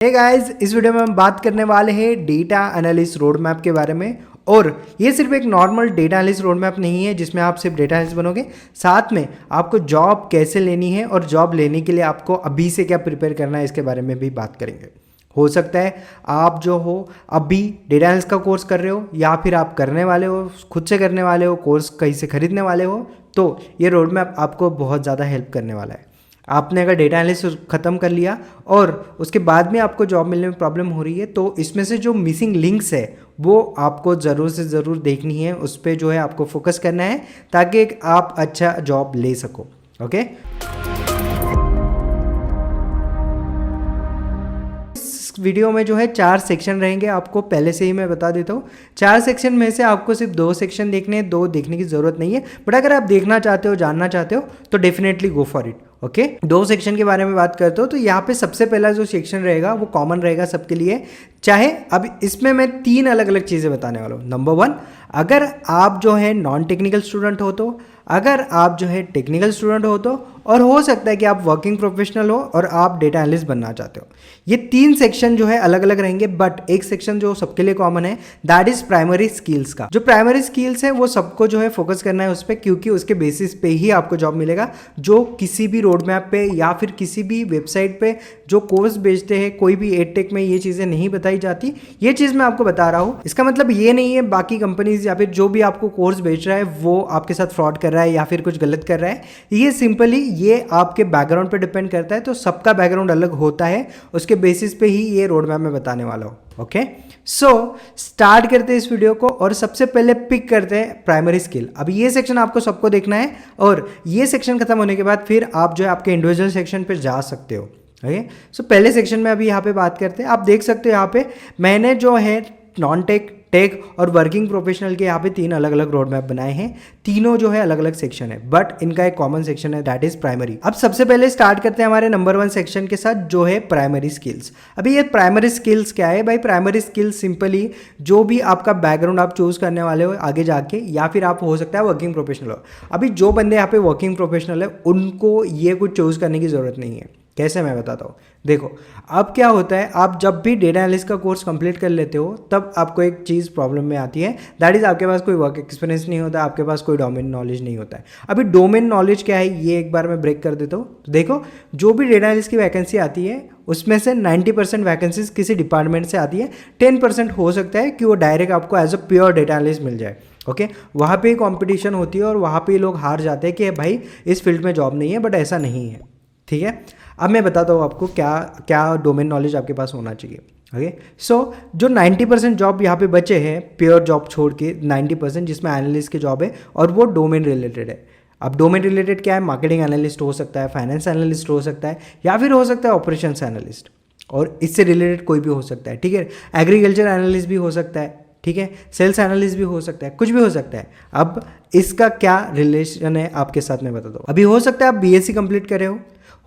Hey guys, इस video में हम बात करने वाले हैं डेटा एनालिस्ट रोड मैप के बारे में। और ये सिर्फ एक normal data analyst road map नहीं है जिसमें आप सिर्फ डेटा एनालिस्ट बनोगे, साथ में आपको जॉब कैसे लेनी है और जॉब लेने के लिए आपको अभी से क्या प्रिपेयर करना है इसके बारे में भी बात करेंगे। हो सकता है आप जो हो अभी डेटा एनालिस्ट का कोर्स कर रहे हो या फिर आप करने वाले हो, खुद से करने वाले हो, कोर्स कहीं से खरीदने वाले हो, तो ये रोड मैप आपको बहुत ज़्यादा हेल्प करने वाला है। आपने अगर डेटा एनालिसिस ख़त्म कर लिया और उसके बाद में आपको जॉब मिलने में प्रॉब्लम हो रही है, तो इसमें से जो मिसिंग लिंक्स है वो आपको ज़रूर से ज़रूर देखनी है, उस पर जो है आपको फोकस करना है ताकि आप अच्छा जॉब ले सको। ओके, इस वीडियो में जो है 4 सेक्शन रहेंगे, आपको पहले से ही मैं बता देता हूँ। 4 सेक्शन में से आपको सिर्फ 2 सेक्शन देखने हैं, 2 देखने की ज़रूरत नहीं है, बट अगर आप देखना चाहते हो, जानना चाहते हो तो definitely go for it. Okay, 2 section के बारे में बात करते हो तो यहाँ पे सबसे पहला जो सेक्शन रहेगा वो कॉमन रहेगा सबके लिए। चाहे अब इसमें मैं 3 अलग अलग चीज़ें बताने वाला हूँ। नंबर 1, अगर आप जो है नॉन टेक्निकल स्टूडेंट हो तो, अगर आप जो है टेक्निकल स्टूडेंट हो तो, और हो सकता है कि आप वर्किंग प्रोफेशनल हो और आप डेटा एनालिस्ट बनना चाहते हो। ये 3 सेक्शन जो है अलग अलग रहेंगे, बट एक सेक्शन जो सबके लिए कॉमन है दैट इज प्राइमरी स्किल्स का। जो प्राइमरी स्किल्स है वो सबको जो है फोकस करना है उस पर, क्योंकि उसके बेसिस पे ही आपको जॉब मिलेगा। जो किसी भी रोड मैप पे या फिर किसी भी वेबसाइट पे जो कोर्स बेचते हैं, कोई भी एडटेक में ये चीज़ें नहीं बताई जाती, ये चीज़ मैं आपको बता रहा हूँ। इसका मतलब ये नहीं है बाकी कंपनीज या फिर जो भी आपको कोर्स बेच रहा है वो आपके साथ फ्रॉड कर रहा है या फिर कुछ गलत कर रहा है। ये सिंपली ये आपके बैकग्राउंड पे डिपेंड करता है, तो सबका बैकग्राउंड अलग होता है, उसके बेसिस पे ही ये रोड मैप में बताने वाला हूँ। ओके, सो स्टार्ट करते हैं इस वीडियो को और सबसे पहले पिक करते हैं प्राइमरी स्किल। अब ये सेक्शन आपको सबको देखना है और ये सेक्शन खत्म होने के बाद फिर आप जो है आपके इंडिविजुअल सेक्शन पर जा सकते हो। ओके, सो पहले सेक्शन में अभी यहाँ पे बात करते हैं। आप देख सकते हो यहाँ पे मैंने जो है नॉन टेक, टेक और वर्किंग प्रोफेशनल के यहाँ पे 3 अलग अलग रोड मैप बनाए हैं। तीनों जो है अलग अलग सेक्शन है, बट इनका एक कॉमन सेक्शन है दैट इज प्राइमरी। अब सबसे पहले स्टार्ट करते हैं हमारे नंबर 1 सेक्शन के साथ जो है प्राइमरी स्किल्स। अभी ये प्राइमरी स्किल्स क्या है भाई? प्राइमरी स्किल्स सिंपली जो भी आपका बैकग्राउंड आप चूज करने वाले हो आगे जाके, या फिर आप हो सकता है वर्किंग प्रोफेशनल हो। अभी जो बंदे यहाँ पे वर्किंग प्रोफेशनल है उनको ये कुछ चूज करने की जरूरत नहीं है। कैसे, मैं बताता हूँ। देखो, अब क्या होता है, आप जब भी डेटा एनालिस्ट का कोर्स कंप्लीट कर लेते हो तब आपको एक चीज़ प्रॉब्लम में आती है, दैट इज़ आपके पास कोई वर्क एक्सपीरियंस नहीं होता, आपके पास कोई डोमेन नॉलेज नहीं होता है। अभी डोमेन नॉलेज क्या है ये एक बार मैं ब्रेक कर देता हूँ। तो देखो, जो भी डेटा एनालिस्ट की वैकेंसी आती है उसमें से 90% वैकेंसीज किसी डिपार्टमेंट से आती है। 10% हो सकता है कि वो डायरेक्ट आपको as a pure data analyst मिल जाए। ओके, वहाँ पे कॉम्पिटिशन होती है और वहाँ पे लोग हार जाते हैं कि भाई इस फील्ड में जॉब नहीं है, बट ऐसा नहीं है। ठीक है, अब मैं बताता हूँ आपको क्या क्या डोमेन नॉलेज आपके पास होना चाहिए। ओके, सो जो 90% जॉब यहाँ पे बचे हैं प्योर जॉब छोड़ के, 90% जिसमें एनालिस्ट की जॉब है और वो डोमेन रिलेटेड है। अब डोमेन रिलेटेड क्या है? मार्केटिंग एनालिस्ट हो सकता है, फाइनेंस एनालिस्ट हो सकता है, या फिर हो सकता है ऑपरेशंस एनालिस्ट, और इससे रिलेटेड कोई भी हो सकता है। ठीक है, एग्रीकल्चर एनालिस्ट भी हो सकता है, ठीक है, सेल्स एनालिस्ट भी हो सकता है, कुछ भी हो सकता है। अब इसका क्या रिलेशन है आपके साथ मैं बता दूँ। अभी हो सकता है आप बीएससी कंप्लीट करे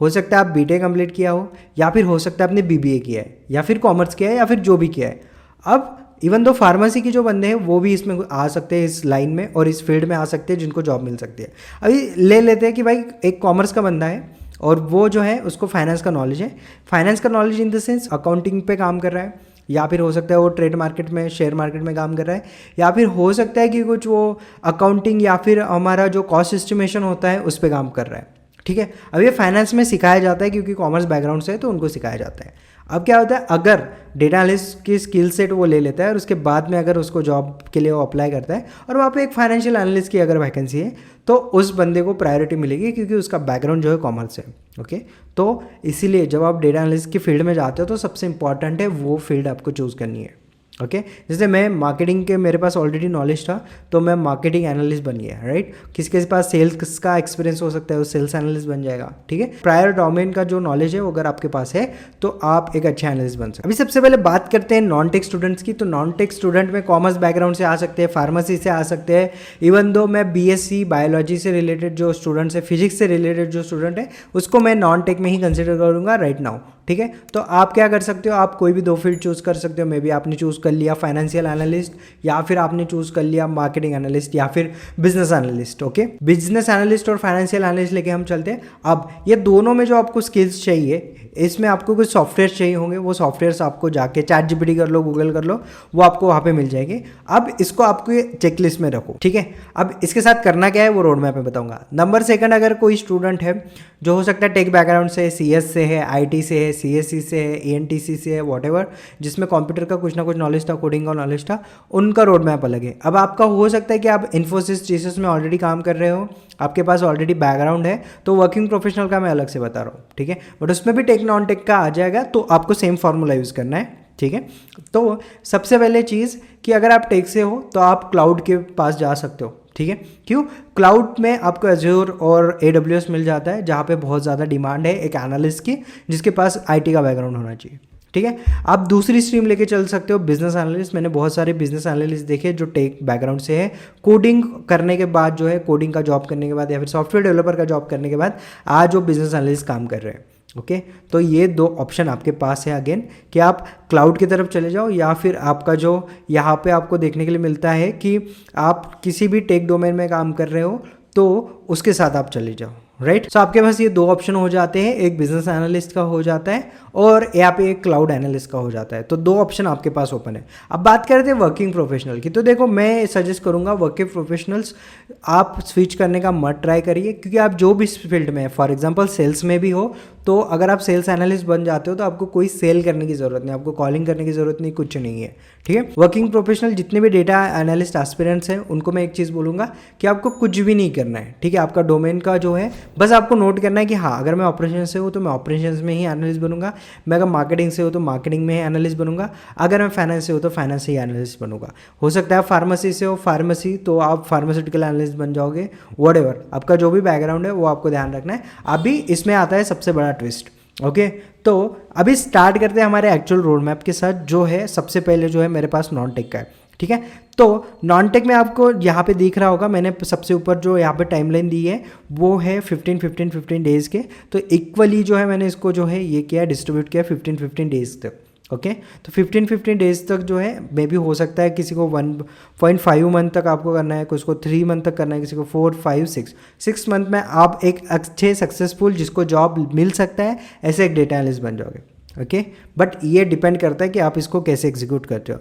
हो सकता है आप बीटेक कंप्लीट किया हो, या फिर हो सकता है आपने बीबीए किया है, या फिर कॉमर्स किया है, या फिर जो भी किया है। अब इवन दो फार्मेसी के जो बंदे हैं वो भी इसमें आ सकते हैं, इस लाइन में और इस फील्ड में आ सकते हैं जिनको जॉब मिल सकती है। अभी ले लेते हैं कि भाई एक कॉमर्स का बंदा है और वो जो है उसको फाइनेंस का नॉलेज है। फाइनेंस का knowledge in the sense accounting पे काम कर रहा है, या फिर हो सकता है वो ट्रेड मार्केट में, शेयर मार्केट में काम कर रहा है, या फिर हो सकता है कि कुछ वो अकाउंटिंग या फिर हमारा जो कॉस्ट एस्टिमेशन होता है उस पर काम कर रहा है। ठीक है, अब ये फाइनेंस में सिखाया जाता है क्योंकि कॉमर्स बैकग्राउंड से है तो उनको सिखाया जाता है। अब क्या होता है, अगर डेटा एनालिस्ट की स्किल सेट वो ले लेता है और उसके बाद में अगर उसको जॉब के लिए वो अप्लाई करता है और वहाँ पे एक फाइनेंशियल एनालिस्ट की अगर वैकेंसी है तो उस बंदे को प्रायोरिटी मिलेगी क्योंकि उसका बैकग्राउंड जो है कॉमर्स है। ओके, तो इसीलिए जब आप डेटा एनालिस्ट की फील्ड में जाते हो तो सबसे इंपॉर्टेंट है वो फील्ड आपको चूज़ करनी है। ओके, जैसे मैं मार्केटिंग के, मेरे पास ऑलरेडी नॉलेज था तो मैं मार्केटिंग एनालिस्ट बन गया, राइट। किसी के पास सेल्स का एक्सपीरियंस हो सकता है वो सेल्स एनालिस्ट बन जाएगा। ठीक है, प्रायर डोमेन का जो नॉलेज है वो अगर आपके पास है तो आप एक अच्छा एनालिस्ट बन सकते हैं। अभी सबसे पहले बात करते हैं नॉन टेक स्टूडेंट्स की। तो नॉन टेक स्टूडेंट में कॉमर्स बैकग्राउंड से आ सकते हैं, फार्मेसी से आ सकते हैं, इवन दो मैं बीएससी बायोलॉजी से रिलेटेड जो स्टूडेंट्स है, फिजिक्स से रिलेटेड जो स्टूडेंट है उसको मैं नॉन टेक में ही कंसिडर करूँगा राइट नाउ। ठीक है। तो आप क्या कर सकते हो, आप कोई भी 2 फील्ड चूज़ कर सकते हो। मे बी आपने चूज़ कर लिया फाइनेंशियल एनालिस्ट, या फिर आपने चूज़ कर लिया मार्केटिंग एनालिस्ट, या फिर business analyst. Okay, business analyst और फाइनेंशियल एनालिस्ट लेके हम चलते हैं। अब ये दोनों में जो आपको स्किल्स चाहिए, इसमें आपको कुछ सॉफ्टवेयर चाहिए होंगे, वो सॉफ्टवेयर्स आपको जाके ChatGPT कर लो, गूगल कर लो, वो आपको वहाँ पे मिल जाएंगे। अब इसको आपको चेकलिस्ट में रखो, ठीक है। अब इसके साथ करना क्या है वो रोड मैप में बताऊंगा। नंबर सेकंड, अगर कोई स्टूडेंट है जो हो सकता है टेक बैकग्राउंड से, CS से है, IT से है, CSE से है, ENTC से है, वॉटेवर, जिसमें कंप्यूटर का कुछ ना कुछ नॉलेज था, कोडिंग का नॉलेज था, उनका रोड मैप अलग है। अब आपका हो सकता है कि आप इन्फोसिस जीसस में ऑलरेडी काम कर रहे हो, आपके पास ऑलरेडी बैकग्राउंड है, तो वर्किंग प्रोफेशनल का मैं अलग से बता रहा हूँ, ठीक है। बट उसमें भी टेक नॉन टेक का आ जाएगा, तो आपको सेम फार्मूला यूज़ करना है, ठीक है। तो सबसे पहले चीज़ कि अगर आप टेक से हो तो आप क्लाउड के पास जा सकते हो, ठीक है। क्यों? क्लाउड में आपको एज्योर और AWS मिल जाता है, जहाँ पे बहुत ज़्यादा डिमांड है एक एनालिस्ट की जिसके पास IT का बैकग्राउंड होना चाहिए, ठीक है। आप दूसरी स्ट्रीम लेके चल सकते हो बिजनेस एनालिस्ट। मैंने बहुत सारे बिजनेस एनालिस्ट देखे जो टेक बैकग्राउंड से है, कोडिंग करने के बाद जो है, कोडिंग का जॉब करने के बाद या फिर सॉफ्टवेयर डेवलपर का जॉब करने के बाद आज वो बिजनेस एनालिस्ट काम कर रहे हैं। ओके, तो ये 2 ऑप्शन आपके पास है अगेन, कि आप क्लाउड की तरफ चले जाओ, या फिर आपका जो यहाँ पे आपको देखने के लिए मिलता है कि आप किसी भी टेक डोमेन में काम कर रहे हो तो उसके साथ आप चले जाओ, राइट। सो आपके पास ये 2 ऑप्शन हो जाते हैं, एक बिजनेस एनालिस्ट का हो जाता है और यहाँ पे एक क्लाउड एनालिस्ट का हो जाता है। तो 2 ऑप्शन आपके पास ओपन है। अब बात करते हैं वर्किंग प्रोफेशनल की। तो देखो, मैं सजेस्ट करूँगा वर्किंग प्रोफेशनल्स आप स्विच करने का मत ट्राई करिए, क्योंकि आप जो भी फील्ड में, फॉर एग्जांपल सेल्स में भी हो, तो अगर आप सेल्स एनालिस्ट बन जाते हो तो आपको कोई सेल करने की ज़रूरत नहीं, आपको कॉलिंग करने की ज़रूरत नहीं, कुछ नहीं है, ठीक है। वर्किंग प्रोफेशनल जितने भी डेटा एनालिस्ट एस्पिरेंट्स हैं उनको मैं एक चीज़ बोलूँगा कि आपको कुछ भी नहीं करना है, ठीक है। आपका डोमेन का जो है बस आपको नोट करना है कि हाँ, अगर मैं ऑपरेशन से हूँ तो मैं ऑपरेशन में ही एनालिस्ट बनूंगा, मैं अगर मार्केटिंग से हूँ तो मार्केटिंग में ही एनालिस्ट बनूंगा, अगर मैं फाइनेंस से हूँ तो फाइनेंस से ही एनालिस्ट बनूंगा। हो सकता है आप फार्मेसी से हो, फार्मेसी, तो आप फार्मास्यूटिकल एनालिस्ट बन जाओगे, व्हाटएवर आपका जो भी बैकग्राउंड है वो आपको ध्यान रखना है। अभी इसमें आता है सबसे बड़ा ट्विस्ट, ओके। तो अभी स्टार्ट करते हैं हमारे एक्चुअल रोड मैप के साथ, जो है सबसे पहले जो है मेरे पास नॉन टेक का है, ठीक है। तो नॉन टेक में आपको यहाँ पे दिख रहा होगा, मैंने सबसे ऊपर जो यहाँ पे टाइमलाइन दी है वो है 15 डेज़ के। तो इक्वली जो है मैंने इसको जो है ये किया, डिस्ट्रीब्यूट किया 15 डेज़ तक, ओके। तो 15 डेज़ तक जो है मे भी हो सकता है किसी को 1.5 मंथ तक आपको करना है, किसी को 3 मंथ तक करना है, किसी को 4, 5, 6 मंथ में आप एक अच्छे सक्सेसफुल जिसको जॉब मिल सकता है ऐसे एक डेटा एनालिस्ट बन जाओगे, ओके। बट ये डिपेंड करता है कि आप इसको कैसे एग्जीक्यूट करते हो।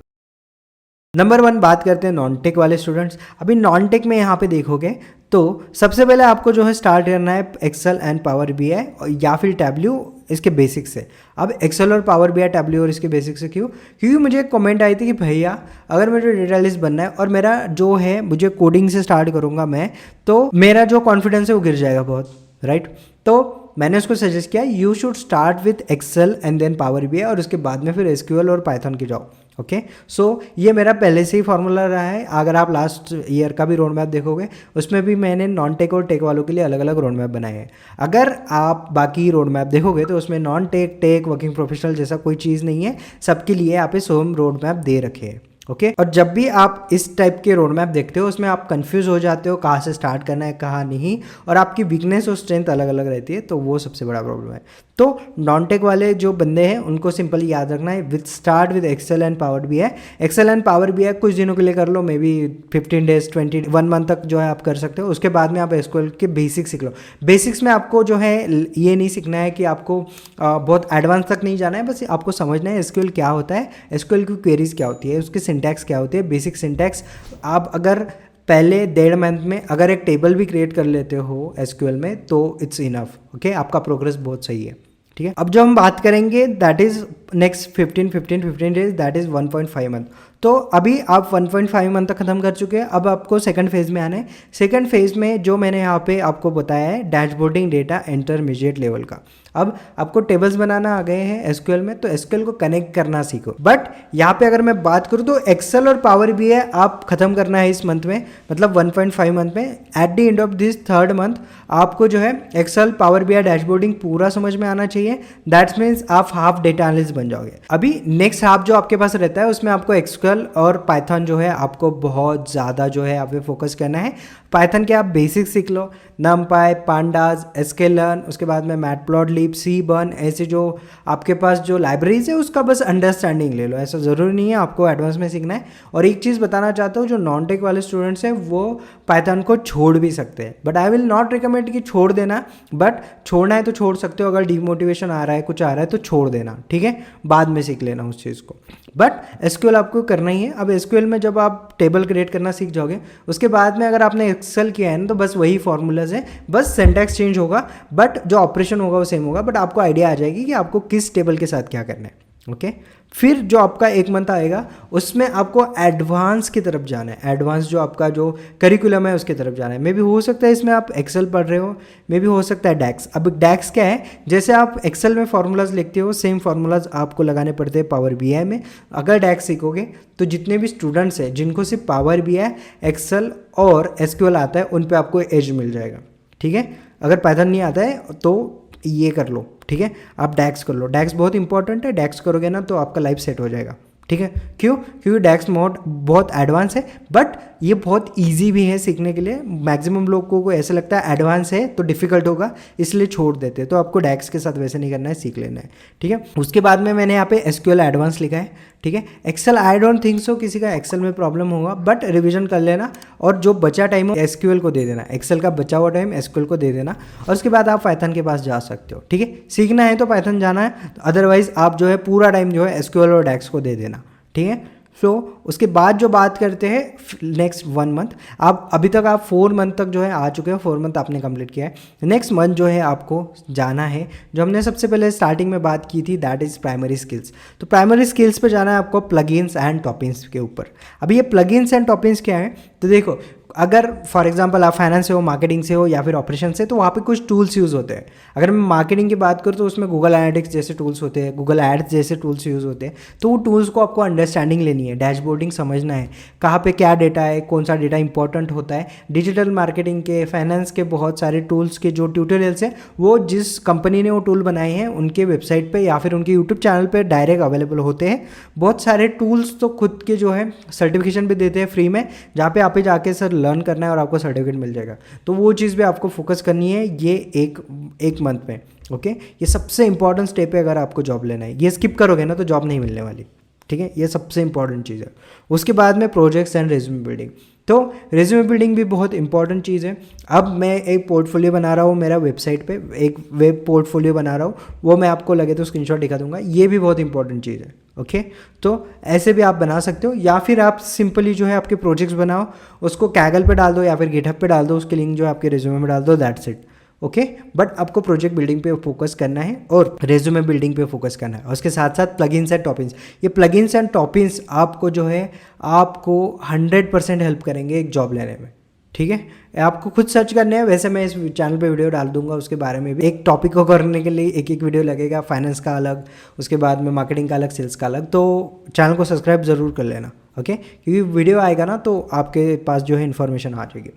नंबर 1 बात करते हैं नॉन टेक वाले स्टूडेंट्स। अभी नॉन टेक में यहाँ पे देखोगे तो सबसे पहले आपको जो है स्टार्ट करना है एक्सेल एंड पावर BI या फिर टैब्ल्यू, इसके बेसिक से। अब एक्सेल और पावर BI, टैब्ल्यू और इसके बेसिक से क्यों? क्योंकि मुझे एक कमेंट आई थी कि भैया अगर मुझे डेटा एनालिस्ट बनना है और मेरा जो है मुझे कोडिंग से स्टार्ट करूँगा मैं, तो मेरा जो कॉन्फिडेंस है वो गिर जाएगा बहुत, राइट। तो मैंने उसको सजेस्ट किया you should start with Excel and then Power BI और उसके बाद में फिर SQL और पाइथन की जाओ, ओके। सो ये मेरा पहले से ही फॉर्मूला रहा है। अगर आप लास्ट ईयर का भी रोड मैप देखोगे उसमें भी मैंने नॉन टेक और टेक वालों के लिए अलग अलग रोड मैप बनाए हैं। अगर आप बाकी रोड मैप देखोगे तो उसमें non tech, tech, working professional जैसा कोई चीज़ नहीं है, सबके लिए यहाँ पे सेम रोड मैप दे रखे हैं, ओके। और जब भी आप इस टाइप के रोड मैप देखते हो उसमें आप कंफ्यूज हो जाते हो कहाँ से स्टार्ट करना है कहाँ नहीं, और आपकी वीकनेस और स्ट्रेंथ अलग अलग रहती है, तो वो सबसे बड़ा प्रॉब्लम है। तो नॉन टेक वाले जो बंदे हैं उनको सिंपली याद रखना है with start with Excel and Power BI। Excel and Power BI कुछ दिनों के लिए कर लो, मे बी 15 डेज 21 मंथ तक जो है आप कर सकते हो। उसके बाद में आप SQL के बेसिक्स सीख लो। बेसिक्स में आपको जो है ये नहीं सीखना है कि आपको बहुत एडवांस तक नहीं जाना है, बस आपको समझना है SQL क्या होता है, SQL की क्वेरीज क्या होती है, उसकी सिंटैक्स क्या होती है, बेसिक सिंटैक्स। आप अगर पहले 1.5 मंथ में अगर एक टेबल भी क्रिएट कर लेते हो SQL में तो इट्स इनफ, ओके। आपका प्रोग्रेस बहुत सही है, ठीक है। अब जो हम बात करेंगे that is next 15 days, that is 1.5 month. तो अभी आप 1.5 मंथ तक खत्म कर चुके हैं। अब आपको सेकंड फेज में आना है। सेकंड फेज में जो मैंने यहाँ पे आपको बताया है डैशबोर्डिंग डेटा इंटरमीडिएट लेवल का। अब आपको टेबल्स बनाना आ गए हैं SQL में, तो SQL को कनेक्ट करना सीखो। बट यहाँ पे अगर मैं बात करूँ तो एक्सेल और पावर BI आप खत्म करना है इस मंथ में, मतलब 1.5 मंथ में। At the end of this 3rd month आपको जो है एक्सेल, पावर BI, डैशबोर्डिंग पूरा समझ में आना चाहिए। दैट्स मीन्स आप हाफ डेटा एनालिस्ट बन जाओगे। अभी नेक्स्ट हाफ जो आपके पास रहता है उसमें आपको SQL और पाइथन जो है आपको बहुत ज़्यादा जो है आप पे फोकस करना है। पाइथन के आप बेसिक सीख लो, numpy, pandas, sklearn, उसके बाद में मैटप्लॉटलिब, cburn, ऐसे जो आपके पास जो लाइब्रेरीज है उसका बस अंडरस्टैंडिंग ले लो, ऐसा ज़रूरी नहीं है आपको एडवांस में सीखना है। और एक चीज़ बताना चाहता हूँ, जो नॉन टेक वाले स्टूडेंट्स हैं वो पाइथन को छोड़ भी सकते हैं, but I will not recommend कि छोड़ देना, बट छोड़ना है तो छोड़ सकते हो, अगर डिमोटिवेशन आ रहा है, कुछ आ रहा है तो छोड़ देना, ठीक है, बाद में सीख लेना उस चीज़ को। बट एसक्यूएल आपको करना ही है। अब एसक्यूएल में जब आप टेबल क्रिएट करना सीख जाओगे, उसके बाद में अगर आपने एक्सेल किया है ना तो बस वही फॉर्मूलाज है, बस सिंटैक्स चेंज होगा, बट जो ऑपरेशन होगा वो सेम होगा, बट आपको आइडिया आ जाएगी कि आपको किस टेबल के साथ क्या करना है। ओके, फिर जो आपका 1 मंथ आएगा उसमें आपको एडवांस की तरफ जाना है, एडवांस जो आपका जो करिकुलम है उसकी तरफ जाना है। मे भी हो सकता है इसमें आप एक्सेल पढ़ रहे हो, मे भी हो सकता है डैक्स। अब डैक्स क्या है, जैसे आप एक्सेल में फार्मूलाज लिखते हो सेम फार्मूलाज आपको लगाने पड़ते हैं पावर बीआई में। अगर डैक्स सीखोगे तो जितने भी स्टूडेंट्स हैं जिनको सिर्फ पावर बीआई, एक्सेल और एसक्यूएल आता है उन पे आपको एज मिल जाएगा, ठीक है। अगर पाइथन नहीं आता है तो ये कर लो, ठीक है, आप डैक्स कर लो, डैक्स बहुत इंपॉर्टेंट है, डैक्स करोगे ना तो आपका लाइफ सेट हो जाएगा, ठीक है। क्यों? क्योंकि डैक्स मोड बहुत एडवांस है, बट ये बहुत इजी भी है सीखने के लिए। मैक्सिमम लोगों को ऐसा लगता है एडवांस है तो डिफिकल्ट होगा इसलिए छोड़ देते हैं, तो आपको डैक्स के साथ वैसे नहीं करना है, सीख लेना है, ठीक है। उसके बाद में मैंने यहाँ पे एसक्यूएल एडवांस लिखा है, ठीक है। Excel I don't think so किसी का एक्सेल में प्रॉब्लम होगा, बट रिवीजन कर लेना और जो बचा टाइम हो एसक्यूएल को दे देना, एक्सेल का बचा हुआ टाइम एसक्यूएल को दे देना, और उसके बाद आप पाइथन के पास जा सकते हो, ठीक है। सीखना है तो पाइथन जाना है, अदरवाइज आप जो है पूरा टाइम जो है एसक्यूएल और डैक्स को दे देना, ठीक है। सो उसके बाद जो बात करते हैं नेक्स्ट 1 मंथ, आप अभी तक आप 4 मंथ तक जो है आ चुके हो, 4 मंथ आपने कंप्लीट किया है। नेक्स्ट मंथ जो है आपको जाना है, जो हमने सबसे पहले स्टार्टिंग में बात की थी, दैट इज़ प्राइमरी स्किल्स। तो प्राइमरी स्किल्स पे जाना है आपको प्लगइन्स एंड टॉपिंग्स के ऊपर। अभी ये प्लगइन्स एंड टॉपिंग्स क्या है, तो देखो अगर फॉर एग्जांपल आप फाइनेंस से हो, मार्केटिंग से हो या फिर ऑपरेशन से, तो वहाँ पे कुछ टूल्स यूज़ होते हैं। अगर मैं मार्केटिंग की बात करूँ तो उसमें गूगल एनालिटिक्स जैसे टूल्स होते हैं, गूगल एड्स जैसे टूल्स यूज़ होते हैं। तो वो टूल्स को आपको अंडरस्टैंडिंग लेनी है, डैशबोर्डिंग समझना है, कहाँ पे क्या डेटा है, कौन सा डेटा इंपॉर्टेंट होता है। डिजिटल मार्केटिंग के, फाइनेंस के बहुत सारे टूल्स के जो ट्यूटोरियल्स हैं वो जिस कंपनी ने वो टूल बनाए हैं उनके वेबसाइट पर या फिर उनके यूट्यूब चैनल पर डायरेक्ट अवेलेबल होते हैं। बहुत सारे टूल्स तो खुद के जो है सर्टिफिकेशन भी देते हैं फ्री में, जहाँ पे आप जाके सर लर्न करना है और आपको सर्टिफिकेट मिल जाएगा। तो वो चीज़ भी आपको फोकस करनी है ये एक मंथ में, ओके। ये सबसे इंपॉर्टेंट स्टेप है अगर आपको जॉब लेना है, ये स्किप करोगे ना तो जॉब नहीं मिलने वाली, ठीक है। ये सबसे इंपॉर्टेंट चीज़ है। उसके बाद में प्रोजेक्ट्स एंड रेज्यूमे बिल्डिंग, तो रेज्यूमे बिल्डिंग भी बहुत इंपॉर्टेंट चीज़ है। अब मैं एक पोर्टफोलियो बना रहा हूँ, मेरा वेबसाइट पे एक वेब पोर्टफोलियो बना रहा हूँ, वो मैं आपको लगे तो स्क्रीनशॉट दिखा दूंगा, ये भी बहुत इंपॉर्टेंट चीज़ है, ओके। तो ऐसे भी आप बना सकते हो, या फिर आप सिंपली जो है आपके प्रोजेक्ट्स बनाओ, उसको कैगल पे डाल दो या फिर गिटहब पे डाल दो, उसके लिंक जो है आपके रेज्यूमे में डाल दो, दैट्स इट, ओके। बट आपको प्रोजेक्ट बिल्डिंग पे फोकस करना है और रेज्यूमे बिल्डिंग पे फोकस करना है, और उसके साथ साथ प्लगइन्स एंड टॉपिंग्स। ये प्लगइन्स एंड टॉपिंग्स आपको जो है आपको 100% हेल्प करेंगे एक जॉब लेने में, ठीक है। आपको खुद सर्च करने हैं, वैसे मैं इस चैनल पे वीडियो डाल दूंगा उसके बारे में भी। एक टॉपिक को करने के लिए एक वीडियो लगेगा, फाइनेंस का अलग, उसके बाद में मार्केटिंग का अलग, सेल्स का अलग। तो चैनल को सब्सक्राइब ज़रूर कर लेना, ओके, क्योंकि वीडियो आएगा ना तो आपके पास जो है इन्फॉर्मेशन आ जाएगी।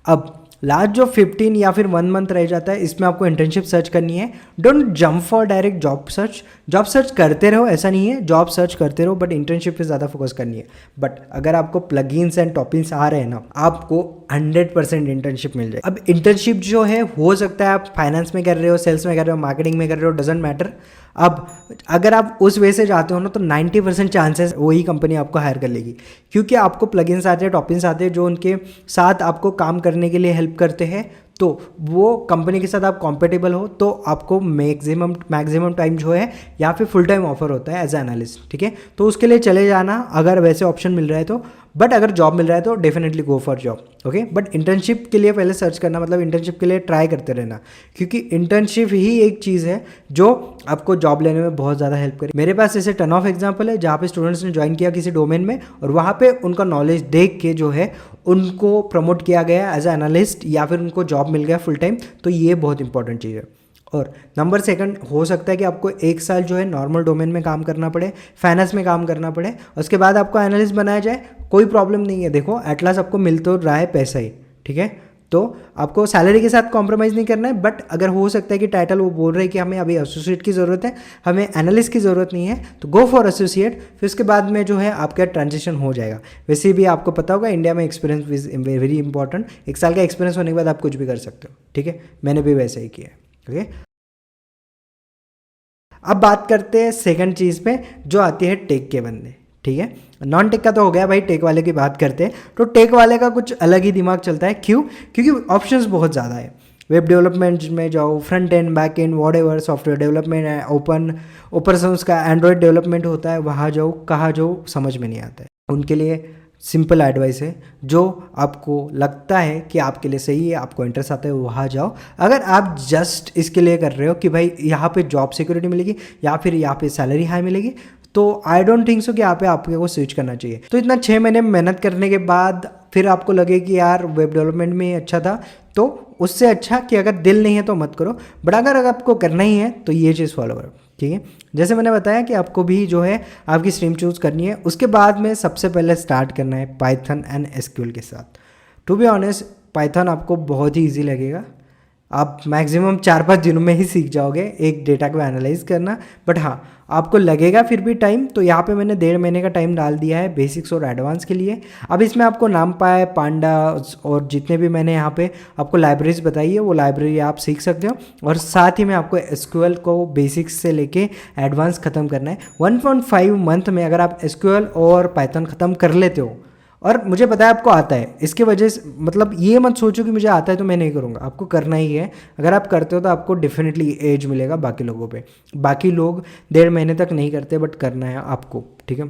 अब लास्ट जो 15 या फिर 1 मंथ रह जाता है, इसमें आपको इंटर्नशिप सर्च करनी है। Don't jump for direct job search. Job search करते रहो, ऐसा नहीं है, जॉब सर्च करते रहो, बट इंटर्नशिप पे ज़्यादा फोकस करनी है। बट अगर आपको प्लगइन्स एंड टॉपिंग्स आ रहे हैं ना, आपको 100% इंटर्नशिप मिल जाए। अब इंटर्नशिप जो है हो सकता है आप फाइनेंस में कर रहे हो, सेल्स में कर रहे हो, मार्केटिंग में कर रहे हो, डजेंट मैटर। अब अगर आप उस वे से जाते हो ना तो 90% चांसेस वही कंपनी आपको हायर कर लेगी, क्योंकि आपको प्लगइन्स आते हैं, टॉपिंग्स आते हैं जो उनके साथ आपको काम करने के लिए हेल्प करते हैं। तो वो कंपनी के साथ आप कॉम्पेटेबल हो तो आपको मैक्सिमम टाइम जो है यहाँ पे फुल टाइम ऑफर होता है एज ए एनालिस्ट, ठीक है। तो उसके लिए चले जाना अगर वैसे ऑप्शन मिल रहा है तो। बट अगर जॉब मिल रहा है तो definitely go for job, okay. But internship के लिए पहले सर्च करना, मतलब इंटर्नशिप के लिए ट्राई करते रहना, क्योंकि इंटर्नशिप ही एक चीज़ है जो आपको जॉब लेने में बहुत ज़्यादा हेल्प करे। मेरे पास ऐसे टन ऑफ एग्जाम्पल है जहाँ पे स्टूडेंट्स ने ज्वाइन किया किसी डोमेन में और वहाँ पे उनका नॉलेज देख के जो है उनको प्रमोट किया गया एज ए एनालिस्ट या फिर उनको जॉब मिल गया फुल टाइम। तो ये बहुत इंपॉर्टेंट चीज़ है। और नंबर 2 हो सकता है कि आपको 1 साल जो है नॉर्मल डोमेन में काम करना पड़े, फाइनेंस में काम करना पड़े, उसके बाद आपको एनालिस्ट बनाया जाए, कोई प्रॉब्लम नहीं है। देखो एटलास आपको मिल तो रहा है पैसा ही, ठीक है। तो आपको सैलरी के साथ कॉम्प्रोमाइज़ नहीं करना है, बट अगर हो सकता है कि टाइटल वो बोल रहे हैं कि हमें अभी एसोसिएट की ज़रूरत है, हमें एनालिस्ट की ज़रूरत नहीं है, तो गो फॉर एसोसिएट। फिर उसके बाद में जो है आपका ट्रांजिशन हो जाएगा। वैसे भी आपको पता होगा इंडिया में एक्सपीरियंस इज वेरी इंपॉर्टेंट। 1 साल का एक्सपीरियंस होने के बाद आप कुछ भी कर सकते हो, ठीक है। मैंने भी वैसे ही किया है, ओके। अब बात करते हैं सेकंड चीज़ पे, जो आती है टेक के बंदे, ठीक है। नॉन टेक का तो हो गया भाई, टेक वाले की बात करते हैं। तो टेक वाले का कुछ अलग ही दिमाग चलता है। क्यों? क्योंकि ऑप्शंस बहुत ज़्यादा है। वेब डेवलपमेंट में जाओ, front end back and what software development है, ऊपर से उसका एंड्रॉयड डेवलपमेंट होता है, वहाँ जाओ कहाँ जाओ समझ में नहीं आता है। उनके लिए सिंपल एडवाइस है, जो आपको लगता है कि आपके लिए सही है, आपको इंटरेस्ट आता है, वहाँ जाओ। अगर आप जस्ट इसके लिए कर रहे हो कि भाई यहाँ पे जॉब सिक्योरिटी मिलेगी या फिर यहाँ पे सैलरी हाई मिलेगी, तो आई डोंट थिंक सो कि यहाँ पे आपको स्विच करना चाहिए। तो इतना 6 महीने मेहनत करने के बाद फिर आपको लगे कि यार वेब डेवलपमेंट में अच्छा था, तो उससे अच्छा कि अगर दिल नहीं है तो मत करो। बट अगर आपको करना ही है तो ये चीज़ फॉलो करो, ठीक है। जैसे मैंने बताया कि आपको भी जो है आपकी स्ट्रीम चूज़ करनी है। उसके बाद में सबसे पहले स्टार्ट करना है पाइथन एंड एसक्यूएल के साथ। टू बी ऑनेस्ट, पाइथन आपको बहुत ही ईजी लगेगा। आप मैक्सिमम 4-5 दिनों में ही सीख जाओगे एक डेटा को एनालाइज करना। बट हाँ, आपको लगेगा फिर भी टाइम, तो यहाँ पे मैंने 1.5 महीने का टाइम डाल दिया है बेसिक्स और एडवांस के लिए। अब इसमें आपको NumPy, पांडा और जितने भी मैंने यहाँ पे आपको लाइब्रेरीज बताई है वो लाइब्रेरी आप सीख सकते हो। और साथ ही में आपको एसक्यूएल को बेसिक्स से लेके एडवांस ख़त्म करना है। 1.5 मंथ में अगर आप एसक्यूएल और पाइथन ख़त्म कर लेते हो, और मुझे पता है आपको आता है, इसके वजह से मतलब ये मत सोचो कि मुझे आता है तो मैं नहीं करूँगा, आपको करना ही है। अगर आप करते हो तो आपको डेफिनेटली एज मिलेगा बाकी लोगों पे। बाकी लोग 1.5 महीने तक नहीं करते, बट करना है आपको, ठीक है।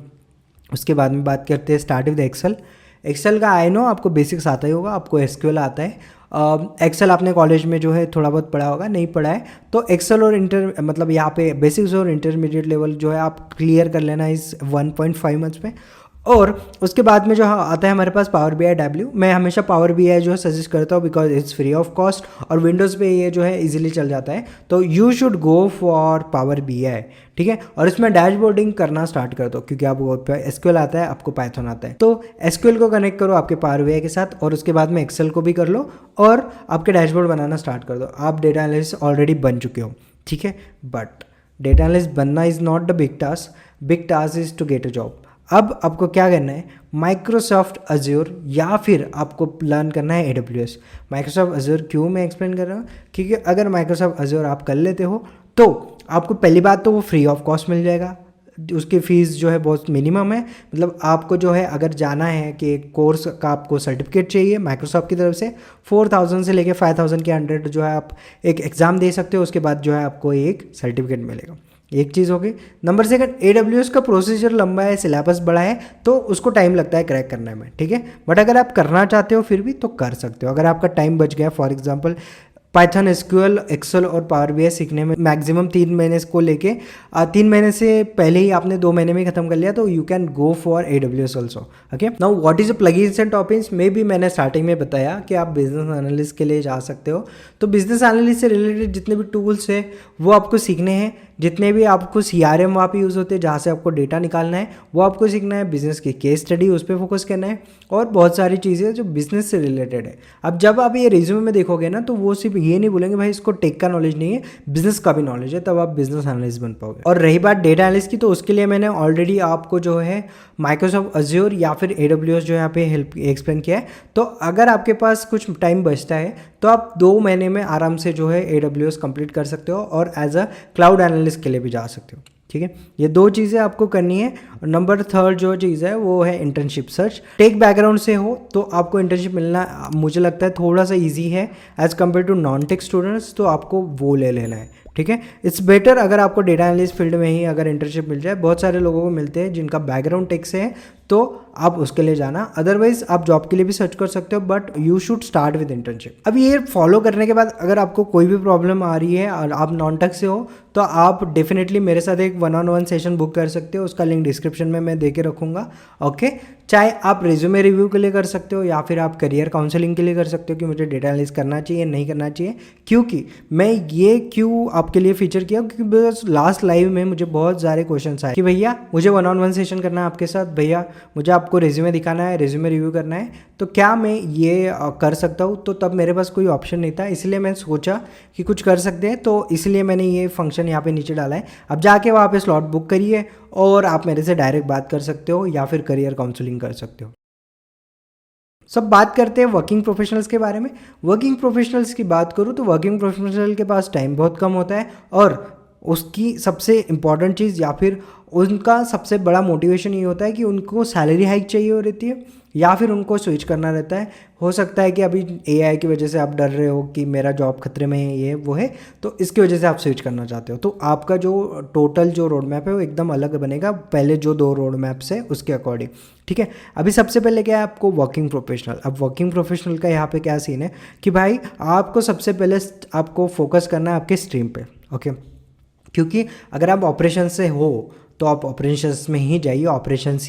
उसके बाद में बात करते हैं स्टार्ट विद एक्सेल। एक्सेल का आई नो आपको बेसिक्स आता ही होगा, आपको एसक्यूएल आता है। एक्सेल आपने कॉलेज में जो है थोड़ा बहुत पढ़ा होगा, नहीं पढ़ा है तो एक्सेल और मतलब यहाँ पे बेसिक्स और इंटरमीडिएट लेवल जो है आप क्लियर कर लेना इस 1.5 मंथ्स में। और उसके बाद में जो आता है हमारे पास पावर BI W। मैं हमेशा पावर BI जो है सजेस्ट करता हूँ because it's free of cost और विंडोज़ पे ये जो है इजीली चल जाता है। तो you should go for power BI, ठीक है। और इसमें डैशबोर्डिंग करना स्टार्ट कर दो, क्योंकि आपको एसक्यूएल आता है, आपको पाइथन आता है। तो एसक्यूएल को कनेक्ट करो आपके पावर BI के साथ, और उसके बाद में एक्सेल को भी कर लो और आपके डैशबोर्ड बनाना स्टार्ट कर दो। आप डेटा एनालिस्ट ऑलरेडी बन चुके हो, ठीक है। बट डेटा एनालिस्ट बनना is not the big task is to get a job. अब आपको क्या करना है, माइक्रोसॉफ्ट अज्योर या फिर आपको लर्न करना है AWS। माइक्रोसॉफ्ट अज्योर क्यों मैं एक्सप्लेन कर रहा हूँ, क्योंकि अगर माइक्रोसॉफ्ट अज्योर आप कर लेते हो तो आपको पहली बात तो वो फ्री ऑफ कॉस्ट मिल जाएगा। उसकी फ़ीस जो है बहुत मिनिमम है। मतलब आपको जो है अगर जाना है कि कोर्स का आपको सर्टिफिकेट चाहिए माइक्रोसॉफ्ट की तरफ से, 4000 से लेके 5000 के अंडर जो है आप एक एग्ज़ाम दे सकते हो। उसके बाद जो है आपको एक सर्टिफिकेट मिलेगा। एक चीज़ होगी। नंबर सेकंड, AWS का प्रोसीजर लंबा है, सिलेबस बड़ा है, तो उसको टाइम लगता है क्रैक करने में, ठीक है। बट अगर आप करना चाहते हो फिर भी तो कर सकते हो। अगर आपका टाइम बच गया, for example Python, SQL, Excel और पावर BI सीखने में मैक्सिमम 3 महीने को लेके 3 महीने से पहले ही आपने 2 महीने में ख़त्म कर लिया, तो you can go for AWS also, okay. Now what is plugins and topics में भी मैंने स्टार्टिंग में बताया कि आप बिजनेस एनालिस्ट के लिए जा सकते हो। तो बिजनेस एनालिस्ट से रिलेटेड जितने भी टूल्स है वो आपको सीखने हैं। जितने भी आपको CRM वहाँ पे यूज़ होते हैं जहाँ से आपको डेटा निकालना है वो आपको सीखना है। बिजनेस की केस स्टडी उस पर फोकस करना है और बहुत सारी चीज़ें जो बिजनेस से रिलेटेड है। अब जब आप ये रिज्यूमे में देखोगे ना, तो वो सिर्फ ये नहीं बोलेंगे भाई इसको टेक का नॉलेज नहीं है, बिजनेस का भी नॉलेज है, तब आप बिजनेस एनालिस्ट बन पाओगे। और रही बात डेटा एनालिस्ट की, तो उसके लिए मैंने ऑलरेडी आपको जो है माइक्रोसॉफ्ट अज्योर या फिर AWS जो यहाँ पे हेल्प एक्सप्लेन किया है। तो अगर आपके पास कुछ टाइम बचता है तो आप 2 महीने में आराम से जो है AWS कंप्लीट कर सकते हो और एज अ क्लाउड एनालिस्ट के लिए भी जा सकते हो, ठीक है। ये 2 चीज़ें आपको करनी है। नंबर 3 जो चीज़ है वो है इंटर्नशिप सर्च। टेक बैकग्राउंड से हो तो आपको इंटर्नशिप मिलना मुझे लगता है थोड़ा सा ईजी है as compare to non tech students, तो आपको वो ले लेना है, ठीक है। इट्स बेटर अगर आपको डेटा एनालिस्ट फील्ड में ही अगर इंटर्नशिप मिल जाए। बहुत सारे लोगों को मिलते हैं जिनका बैकग्राउंड टेक से है, तो आप उसके लिए जाना। अदरवाइज आप जॉब के लिए भी सर्च कर सकते हो, but you should start with internship. अब ये फॉलो करने के बाद अगर आपको कोई भी प्रॉब्लम आ रही है और आप नॉन टेक से हो, तो आप डेफिनेटली मेरे साथ एक 1-on-1 सेशन बुक कर सकते हो। उसका लिंक डिस्क्रिप्शन में मैं दे के रखूँगा, ओके। चाहे आप रिज्यूमे रिव्यू के लिए कर सकते हो या फिर आप करियर काउंसलिंग के लिए कर सकते हो कि मुझे डेटा एनालिस्ट करना चाहिए नहीं करना चाहिए। क्योंकि मैं ये क्यों आपके लिए फीचर किया, क्योंकि लास्ट लाइव में मुझे बहुत सारे क्वेश्चन आए कि भैया मुझे 1-on-1 सेशन करना है आपके साथ, भैया मुझे आपको रेज्यूमे दिखाना है, रेज्यूमे रिव्यू करना है, तो क्या मैं ये कर सकता हूँ? तो तब मेरे पास कोई ऑप्शन नहीं था, इसलिए मैंने सोचा कि कुछ कर सकते हैं, तो इसलिए मैंने ये फंक्शन यहाँ पे नीचे डाला है। अब जाके वहाँ पे स्लॉट बुक करिए और आप मेरे से डायरेक्ट बात कर सकते हो या फिर करियर काउंसलिंग कर सकते हो। सब बात करते हैं वर्किंग प्रोफेशनल्स के बारे में। वर्किंग प्रोफेशनल्स की बात करूँ तो वर्किंग प्रोफेशनल के पास टाइम बहुत कम होता है और उसकी सबसे इम्पॉर्टेंट चीज़ या फिर उनका सबसे बड़ा मोटिवेशन ये होता है कि उनको सैलरी हाइक चाहिए हो रहती है या फिर उनको स्विच करना रहता है। हो सकता है कि अभी एआई की वजह से आप डर रहे हो कि मेरा जॉब खतरे में है, ये वो है, तो इसकी वजह से आप स्विच करना चाहते हो, तो आपका जो टोटल जो रोड मैप है वो एकदम अलग बनेगा पहले जो 2 रोड मैप्स है उसके अकॉर्डिंग। ठीक है, अभी सबसे पहले क्या है आपको वर्किंग प्रोफेशनल। अब वर्किंग प्रोफेशनल का यहाँ पे क्या सीन है कि भाई आपको सबसे पहले आपको फोकस करना है आपके स्ट्रीम पे। ओके, क्योंकि अगर आप ऑपरेशन से हो तो आप ऑपरेशंस में ही जाइए, ऑपरेशंस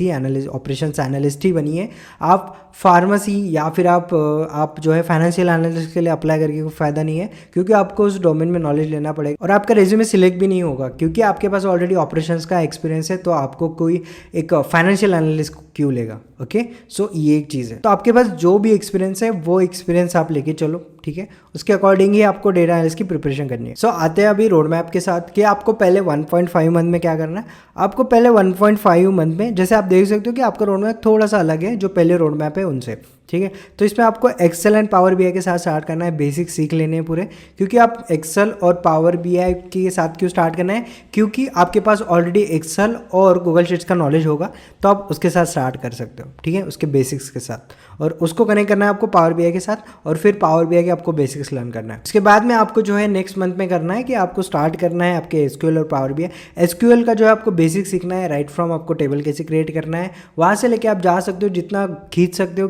एनालिस्ट ही बनिए। आप फार्मेसी या फिर आप जो है फाइनेंशियल एनालिस्ट के लिए अप्लाई करके कोई फ़ायदा नहीं है, क्योंकि आपको उस डोमेन में नॉलेज लेना पड़ेगा और आपका रेज्यूमे सिलेक्ट भी नहीं होगा क्योंकि आपके पास ऑलरेडी ऑपरेशंस का एक्सपीरियंस है, तो आपको कोई एक फाइनेंशियल एनालिस्ट क्यों लेगा। ओके, सो ये एक चीज़ है। तो आपके पास जो भी एक्सपीरियंस है वो एक्सपीरियंस आप लेके चलो, ठीक है, उसके अकॉर्डिंग ही आपको डेटा एनालिस्ट की प्रिपरेशन करनी है। सो आते हैं अभी रोड मैप के साथ कि आपको पहले 1.5 मंथ में क्या करना है। आपको पहले 1.5 मंथ में, जैसे आप देख सकते हो कि आपका रोड मैप थोड़ा सा अलग है जो पहले रोड मैप है उनसे, ठीक है। तो इसमें आपको एक्सेल एंड पावर बीआई के साथ स्टार्ट करना है, बेसिक सीख लेने हैं पूरे, क्योंकि आप एक्सेल और पावर बीआई के साथ क्यों स्टार्ट करना है, क्योंकि आपके पास ऑलरेडी एक्सेल और गूगल शीट्स का नॉलेज होगा तो आप उसके साथ स्टार्ट कर सकते हो, ठीक है, उसके बेसिक्स के साथ, और उसको कनेक्ट करना है आपको पावर बीआई के साथ और फिर पावर बीआई के आपको बेसिक्स लर्न करना है। उसके बाद में आपको जो है नेक्स्ट मंथ में करना है कि आपको स्टार्ट करना है आपके एसक्यूएल और पावर बीआई। एसक्यूएल का जो है आपको बेसिक सीखना है, राइट फ्रॉम आपको टेबल कैसे क्रिएट करना है, वहाँ से लेके आप जा सकते हो, जितना खींच सकते हो,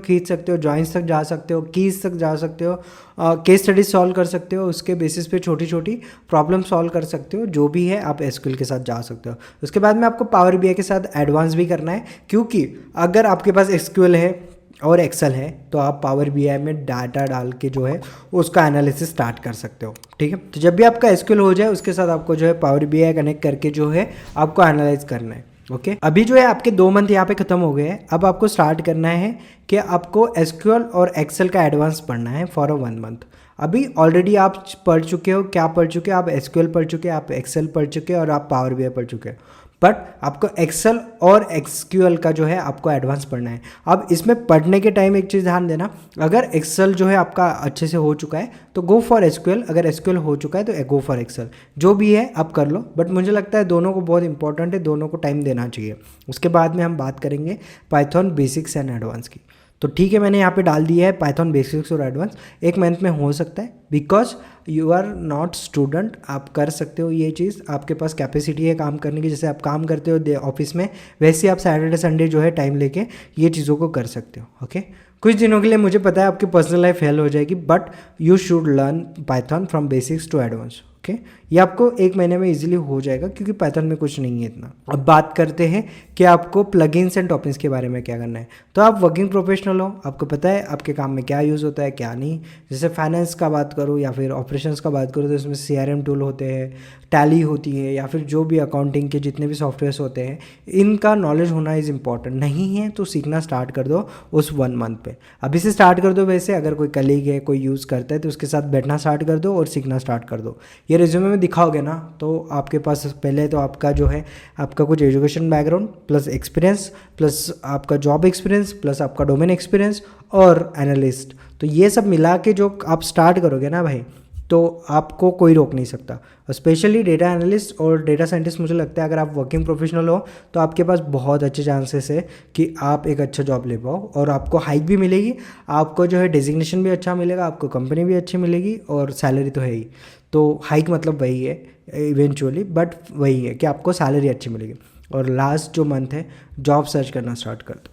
जॉइंस तक जा सकते हो, कीज तक जा सकते हो, केस स्टडीज सॉल्व कर सकते हो, उसके बेसिस पे छोटी छोटी प्रॉब्लम सॉल्व कर सकते हो, जो भी है आप एसक्यूएल के साथ जा सकते हो। उसके बाद में आपको पावर बीआई के साथ एडवांस भी करना है, क्योंकि अगर आपके पास एसक्यूएल है और एक्सेल है तो आप पावर बीआई में डाटा डाल के जो है उसका एनालिसिस स्टार्ट कर सकते हो, ठीक है। तो जब भी आपका एसक्यूएल हो जाए उसके साथ आपको जो है पावर बीआई कनेक्ट करके जो है आपको एनालाइज करना है। ओके, अभी जो है आपके 2 मंथ यहाँ पे खत्म हो गए हैं। अब आपको स्टार्ट करना है कि आपको एसक्यूएल और एक्सेल का एडवांस पढ़ना है फॉर 1 मंथ। अभी ऑलरेडी आप पढ़ चुके हो, क्या पढ़ चुके हो आप? एसक्यूएल पढ़ चुके हो, आप एक्सेल पढ़ चुके हो और आप पावर बीआई पढ़ चुके हो, बट आपको एक्सेल और एसक्यूएल का जो है आपको एडवांस पढ़ना है। अब इसमें पढ़ने के टाइम एक चीज़ ध्यान देना, अगर एक्सेल जो है आपका अच्छे से हो चुका है तो गो फॉर एसक्यूएल, अगर एसक्यूएल हो चुका है तो गो फॉर एक्सेल, जो भी है आप कर लो, बट मुझे लगता है दोनों को बहुत इंपॉर्टेंट है, दोनों को टाइम देना चाहिए। उसके बाद में हम बात करेंगे पाइथन बेसिक्स एंड एडवांस की। तो ठीक है, मैंने यहाँ पे डाल दिया है पाइथन बेसिक्स और एडवांस, 1 मंथ में हो सकता है, because you are not student, आप कर सकते हो ये चीज़, आपके पास कैपेसिटी है काम करने की, जैसे आप काम करते हो ऑफिस में वैसे आप सैटरडे संडे जो है टाइम लेके ये चीज़ों को कर सकते हो। ओके, कुछ दिनों के लिए मुझे पता है आपकी पर्सनल लाइफ फेल हो जाएगी, but you should learn Python from basics to advance. Okay, ये आपको 1 महीने में इजीली हो जाएगा क्योंकि पाइथन में कुछ नहीं है इतना। अब बात करते हैं कि आपको प्लगइन्स एंड टॉपिक्स के बारे में क्या करना है। तो आप वर्किंग प्रोफेशनल हो, आपको पता है आपके काम में क्या यूज़ होता है क्या नहीं। जैसे फाइनेंस का बात करूँ या फिर ऑपरेशंस का बात करूँ तो इसमें CRM टूल होते हैं, टैली होती है, या फिर जो भी अकाउंटिंग के जितने भी सॉफ्टवेयर्स होते हैं, इनका नॉलेज होना इज़ इंपॉर्टेंट। नहीं है तो सीखना स्टार्ट कर दो उस 1 मंथ पे, अभी से स्टार्ट कर दो। वैसे अगर कोई कलीग है, कोई यूज़ करता है तो उसके साथ बैठना स्टार्ट कर दो और सीखना स्टार्ट कर दो। ये रिज्यूमे में दिखाओगे ना तो आपके पास पहले तो आपका जो है आपका कुछ education background plus experience plus आपका जॉब एक्सपीरियंस प्लस आपका डोमेन एक्सपीरियंस और एनालिस्ट, तो ये सब मिला के जो आप स्टार्ट करोगे ना भाई, तो आपको कोई रोक नहीं सकता। स्पेशली डेटा एनालिस्ट और डेटा साइंटिस्ट, मुझे लगता है अगर आप वर्किंग प्रोफेशनल हो तो आपके पास बहुत अच्छे चांसेस है कि आप एक अच्छा जॉब ले पाओ और आपको हाइक भी मिलेगी, आपको जो है डेजिग्नेशन भी अच्छा मिलेगा, आपको कंपनी भी अच्छी मिलेगी और सैलरी तो है ही। तो हाइक मतलब वही है इवेंचुअली, बट वही है कि आपको सैलरी अच्छी मिलेगी। और लास्ट जो मंथ है जॉब सर्च करना स्टार्ट कर दो,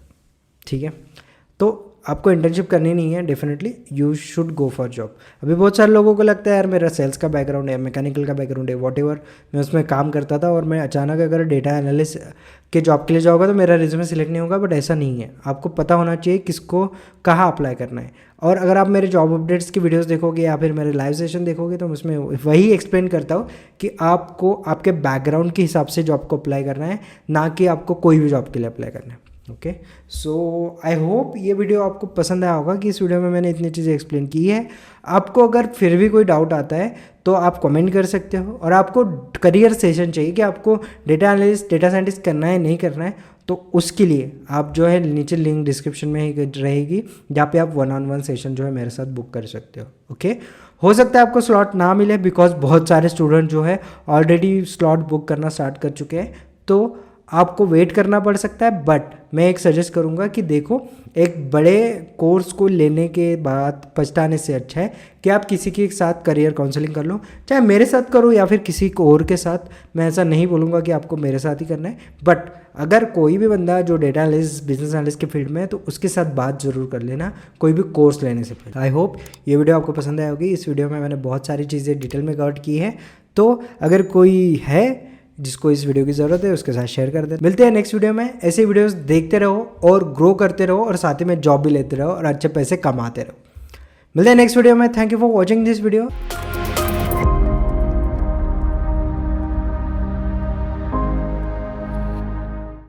ठीक है। तो आपको इंटर्नशिप करनी नहीं है, definitely you should go for job. अभी बहुत सारे लोगों को लगता है यार मेरा सेल्स का बैकग्राउंड है, मैकेनिकल का बैकग्राउंड है, वॉटएवर, मैं उसमें काम करता था और मैं अचानक अगर डेटा एनालिस्ट के जॉब के लिए जाऊँगा तो मेरा रिज्यूमे सिलेक्ट नहीं होगा, बट ऐसा नहीं है। आपको पता होना चाहिए किसको कहाँ अप्लाई करना है। और अगर आप मेरे जॉब अपडेट्स की वीडियोस देखोगे या फिर मेरे लाइव सेशन देखोगे तो उसमें वही एक्सप्लेन करता हूँ कि आपको आपके बैकग्राउंड के हिसाब से जॉब को अप्लाई करना है, ना कि आपको कोई भी जॉब के लिए अप्लाई करना है। ओके, सो आई होप ये वीडियो आपको पसंद आया होगा कि इस वीडियो में मैंने इतनी चीज़ें एक्सप्लेन की है। आपको अगर फिर भी कोई डाउट आता है तो आप कमेंट कर सकते हो, और आपको करियर सेशन चाहिए कि आपको डेटा एनालिस्ट डेटा साइंटिस्ट करना है नहीं करना है, तो उसके लिए आप जो है नीचे लिंक डिस्क्रिप्शन में ही रहेगी, जहाँ पे आप 1-on-1 सेशन जो है मेरे साथ बुक कर सकते हो। ओके, हो सकता है आपको स्लॉट ना मिले बिकॉज बहुत सारे स्टूडेंट जो है ऑलरेडी स्लॉट बुक करना स्टार्ट कर चुके हैं, तो आपको वेट करना पड़ सकता है। बट मैं एक सजेस्ट करूंगा कि देखो, एक बड़े कोर्स को लेने के बाद पछताने से अच्छा है कि आप किसी के साथ करियर काउंसलिंग कर लो, चाहे मेरे साथ करो या फिर किसी को और के साथ। मैं ऐसा नहीं बोलूँगा कि आपको मेरे साथ ही करना है, बट अगर कोई भी बंदा जो डेटा एनालिस्ट बिजनेस एनालिस्ट के फील्ड में है तो उसके साथ बात ज़रूर कर लेना कोई भी कोर्स लेने से पहले। आई होप ये वीडियो आपको पसंद आई होगी। इस वीडियो में मैंने बहुत सारी चीज़ें डिटेल में कवर की है, तो अगर कोई है जिसको इस वीडियो की ज़रूरत है उसके साथ शेयर कर दे। मिलते हैं नेक्स्ट वीडियो में। ऐसे वीडियोस देखते रहो और ग्रो करते रहो, और साथ ही में जॉब भी लेते रहो और अच्छे पैसे कमाते रहो। मिलते हैं नेक्स्ट वीडियो में। Thank you for watching this video.